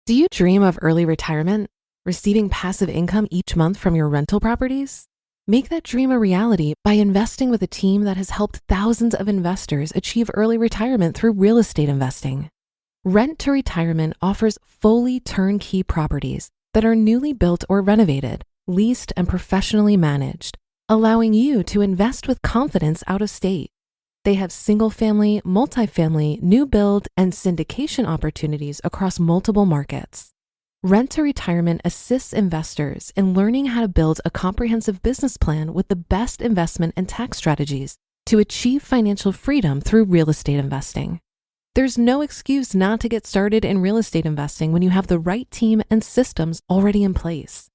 Do you dream of early retirement, receiving passive income each month from your rental properties? Make that dream a reality by investing with a team that has helped thousands of investors achieve early retirement through real estate investing. Rent to Retirement offers fully turnkey properties that are newly built or renovated, leased, and professionally managed, allowing you to invest with confidence out of state. They have single-family, multifamily, new build, and syndication opportunities across multiple markets. Rent to Retirement assists investors in learning how to build a comprehensive business plan with the best investment and tax strategies to achieve financial freedom through real estate investing. There's no excuse not to get started in real estate investing when you have the right team and systems already in place.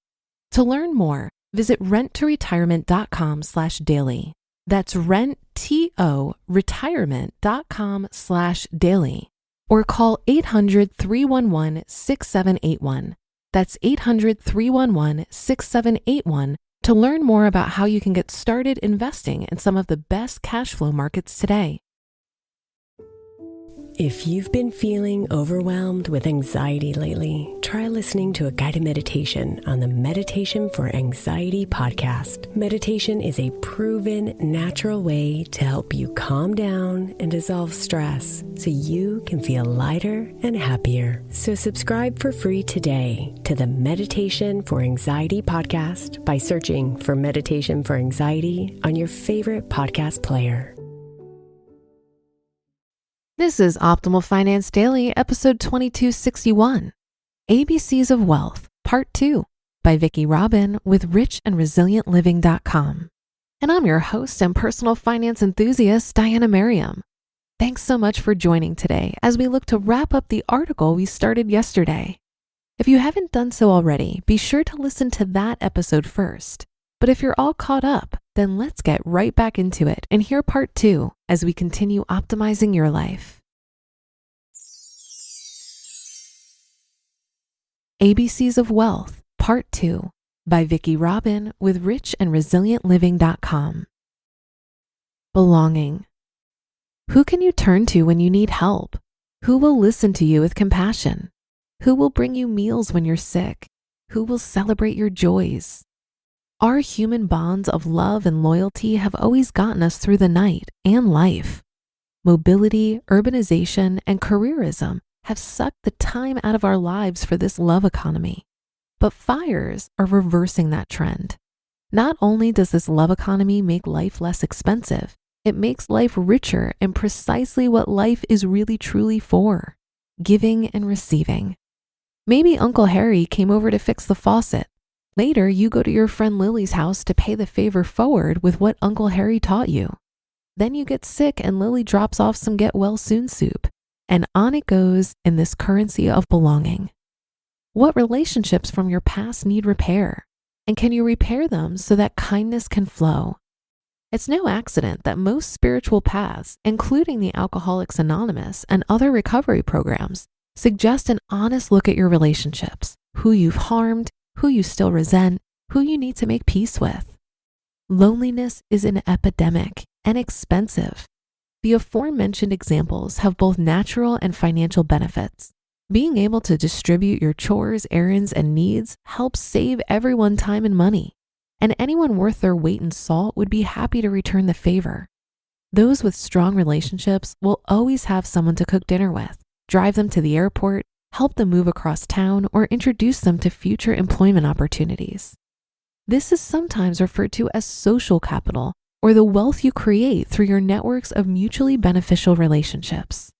To learn more, visit renttoretirement.com/daily. That's renttoretirement.com/daily. Or call 800-311-6781. That's 800-311-6781 to learn more about how you can get started investing in some of the best cash flow markets today. If you've been feeling overwhelmed with anxiety lately, try listening to a guided meditation on the Meditation for Anxiety podcast. Meditation is a proven, natural way to help you calm down and dissolve stress so you can feel lighter and happier. So subscribe for free today to the Meditation for Anxiety podcast by searching for Meditation for Anxiety on your favorite podcast player. This is Optimal Finance Daily, episode 2261, ABCs of Wealth, Part 2, by Vicki Robin with richandresilientliving.com. And I'm your host and personal finance enthusiast, Diana Merriam. Thanks so much for joining today as we look to wrap up the article we started yesterday. If you haven't done so already, be sure to listen to that episode first. But if you're all caught up, then let's get right back into it and hear part 2 as we continue optimizing your life. ABCs of Wealth, Part 2, by Vicki Robin with richandresilientliving.com. Belonging. Who can you turn to when you need help? Who will listen to you with compassion? Who will bring you meals when you're sick? Who will celebrate your joys? Our human bonds of love and loyalty have always gotten us through the night and life. Mobility, urbanization, and careerism have sucked the time out of our lives for this love economy. But fires are reversing that trend. Not only does this love economy make life less expensive, it makes life richer in precisely what life is really truly for: giving and receiving. Maybe Uncle Harry came over to fix the faucet. Later, you go to your friend Lily's house to pay the favor forward with what Uncle Harry taught you. Then you get sick and Lily drops off some get-well-soon soup. And on it goes in this currency of belonging. What relationships from your past need repair? And can you repair them so that kindness can flow? It's no accident that most spiritual paths, including the Alcoholics Anonymous and other recovery programs, suggest an honest look at your relationships, who you've harmed, who you still resent, who you need to make peace with. Loneliness is an epidemic and expensive. The aforementioned examples have both natural and financial benefits. Being able to distribute your chores, errands, and needs helps save everyone time and money. And anyone worth their weight in salt would be happy to return the favor. Those with strong relationships will always have someone to cook dinner with, drive them to the airport, help them move across town, or introduce them to future employment opportunities. This is sometimes referred to as social capital, or the wealth you create through your networks of mutually beneficial relationships.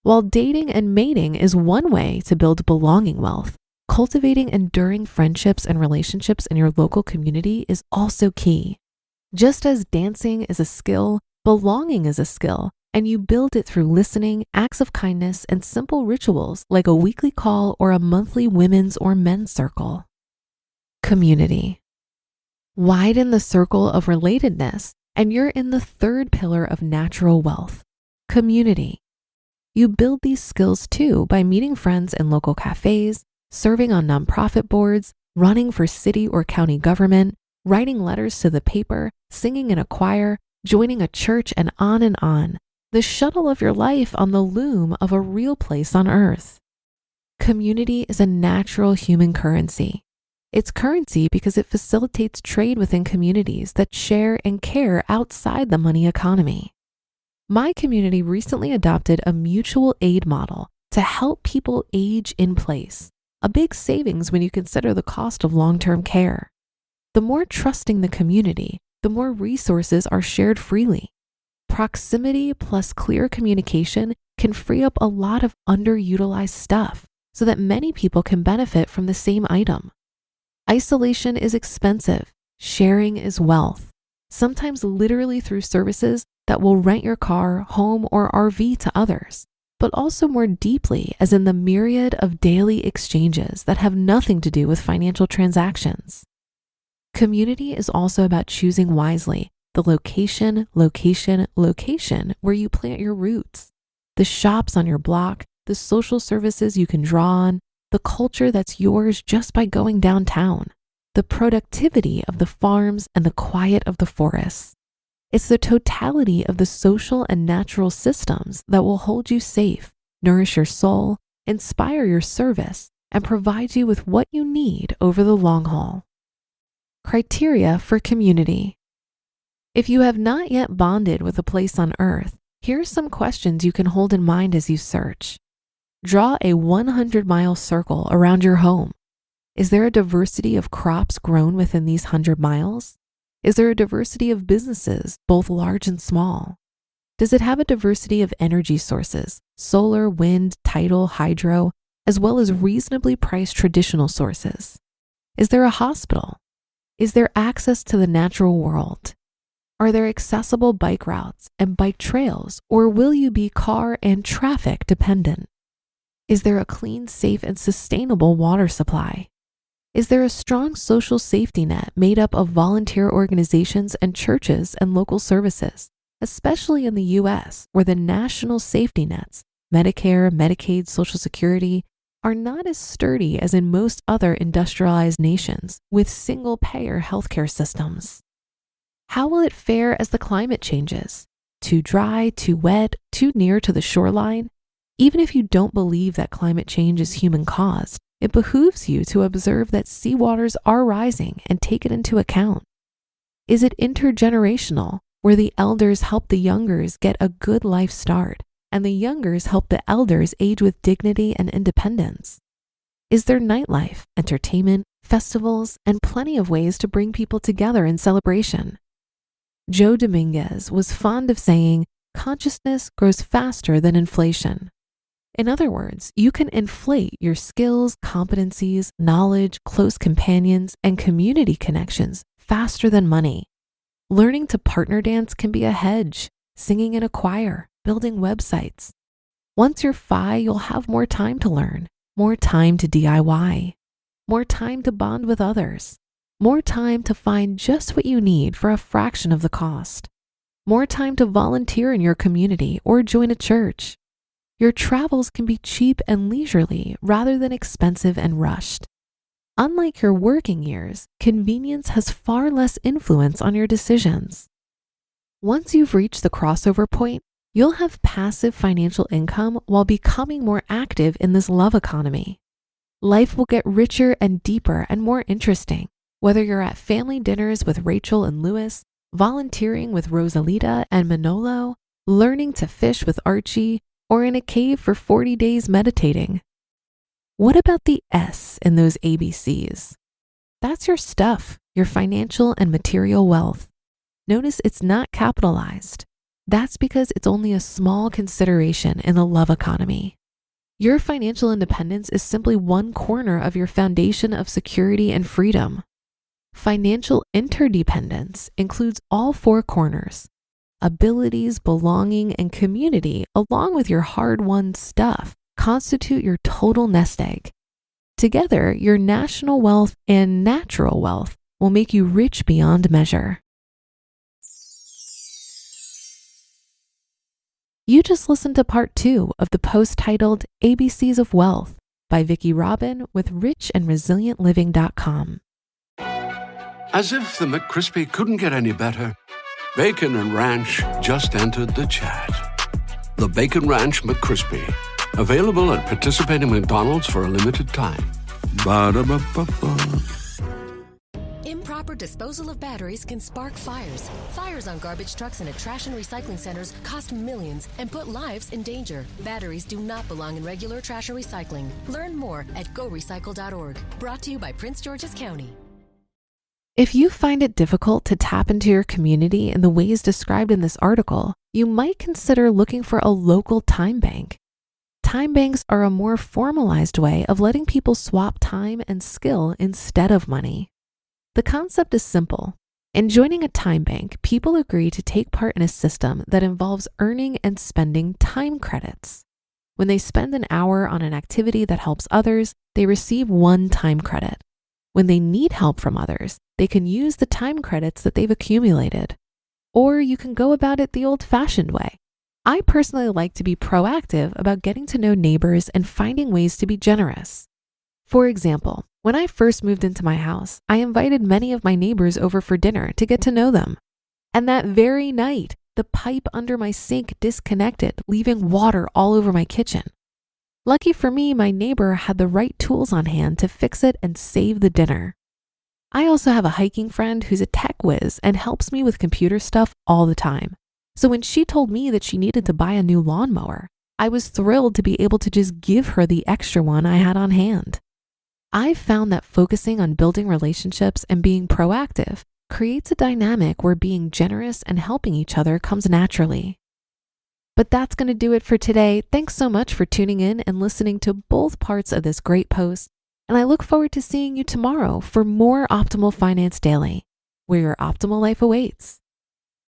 While dating and mating is one way to build belonging wealth, cultivating enduring friendships and relationships in your local community is also key. Just as dancing is a skill, belonging is a skill, and you build it through listening, acts of kindness, and simple rituals like a weekly call or a monthly women's or men's circle. Community. Widen the circle of relatedness, and you're in the third pillar of natural wealth, community. You build these skills too by meeting friends in local cafes, serving on nonprofit boards, running for city or county government, writing letters to the paper, singing in a choir, joining a church, and on, the shuttle of your life on the loom of a real place on earth. Community is a natural human currency. It's currency because it facilitates trade within communities that share and care outside the money economy. My community recently adopted a mutual aid model to help people age in place, a big savings when you consider the cost of long-term care. The more trusting the community, the more resources are shared freely. Proximity plus clear communication can free up a lot of underutilized stuff so that many people can benefit from the same item. Isolation is expensive. Sharing is wealth, sometimes literally through services that will rent your car, home, or RV to others, but also more deeply as in the myriad of daily exchanges that have nothing to do with financial transactions. Community is also about choosing wisely the location where you plant your roots, the shops on your block, the social services you can draw on, the culture that's yours just by going downtown, the productivity of the farms and the quiet of the forests. It's the totality of the social and natural systems that will hold you safe, nourish your soul, inspire your service, and provide you with what you need over the long haul. Criteria for community. If you have not yet bonded with a place on earth, here are some questions you can hold in mind as you search. Draw a 100-mile circle around your home. Is there a diversity of crops grown within these 100 miles? Is there a diversity of businesses, both large and small? Does it have a diversity of energy sources, solar, wind, tidal, hydro, as well as reasonably priced traditional sources? Is there a hospital? Is there access to the natural world? Are there accessible bike routes and bike trails, or will you be car and traffic dependent? Is there a clean, safe, and sustainable water supply? Is there a strong social safety net made up of volunteer organizations and churches and local services, especially in the U.S., where the national safety nets, Medicare, Medicaid, Social Security, are not as sturdy as in most other industrialized nations with single-payer healthcare systems? How will it fare as the climate changes? Too dry, too wet, too near to the shoreline? Even if you don't believe that climate change is human-caused, it behooves you to observe that seawaters are rising and take it into account. Is it intergenerational, where the elders help the youngers get a good life start, and the youngers help the elders age with dignity and independence? Is there nightlife, entertainment, festivals, and plenty of ways to bring people together in celebration? Joe Dominguez was fond of saying, consciousness grows faster than inflation. In other words, you can inflate your skills, competencies, knowledge, close companions, and community connections faster than money. Learning to partner dance can be a hedge, singing in a choir, building websites. Once you're FI, you'll have more time to learn, more time to DIY, more time to bond with others, more time to find just what you need for a fraction of the cost, more time to volunteer in your community or join a church. Your travels can be cheap and leisurely rather than expensive and rushed. Unlike your working years, convenience has far less influence on your decisions. Once you've reached the crossover point, you'll have passive financial income while becoming more active in this love economy. Life will get richer and deeper and more interesting, whether you're at family dinners with Rachel and Lewis, volunteering with Rosalita and Manolo, learning to fish with Archie, or in a cave for 40 days meditating. What about the S in those ABCs? That's your stuff, your financial and material wealth. Notice it's not capitalized. That's because it's only a small consideration in the love economy. Your financial independence is simply one corner of your foundation of security and freedom. Financial interdependence includes all four corners: abilities, belonging, and community, along with your hard-won stuff, constitute your total nest egg. Together, your national wealth and natural wealth will make you rich beyond measure. You just listened to part 2 of the post titled ABCs of Wealth by Vicki Robin with richandresilientliving.com. As if the McCrispy couldn't get any better, Bacon and Ranch just entered the chat. The Bacon Ranch McCrispy, Available at participating McDonald's for a limited time. Ba-da-ba-ba-ba. Improper disposal of batteries can spark fires. Fires on garbage trucks and at trash and recycling centers cost millions and put lives in danger. Batteries do not belong in regular trash or recycling. Learn more at gorecycle.org. Brought to you by Prince George's County. If you find it difficult to tap into your community in the ways described in this article, you might consider looking for a local time bank. Time banks are a more formalized way of letting people swap time and skill instead of money. The concept is simple. In joining a time bank, people agree to take part in a system that involves earning and spending time credits. When they spend an hour on an activity that helps others, they receive 1 time credit. When they need help from others, they can use the time credits that they've accumulated. Or you can go about it the old-fashioned way. I personally like to be proactive about getting to know neighbors and finding ways to be generous. For example, when I first moved into my house, I invited many of my neighbors over for dinner to get to know them. And that very night, the pipe under my sink disconnected, leaving water all over my kitchen. Lucky for me, my neighbor had the right tools on hand to fix it and save the dinner. I also have a hiking friend who's a tech whiz and helps me with computer stuff all the time. So when she told me that she needed to buy a new lawnmower, I was thrilled to be able to just give her the extra one I had on hand. I've found that focusing on building relationships and being proactive creates a dynamic where being generous and helping each other comes naturally. But that's going to do it for today. Thanks so much for tuning in and listening to both parts of this great post. And I look forward to seeing you tomorrow for more Optimal Finance Daily, where your optimal life awaits.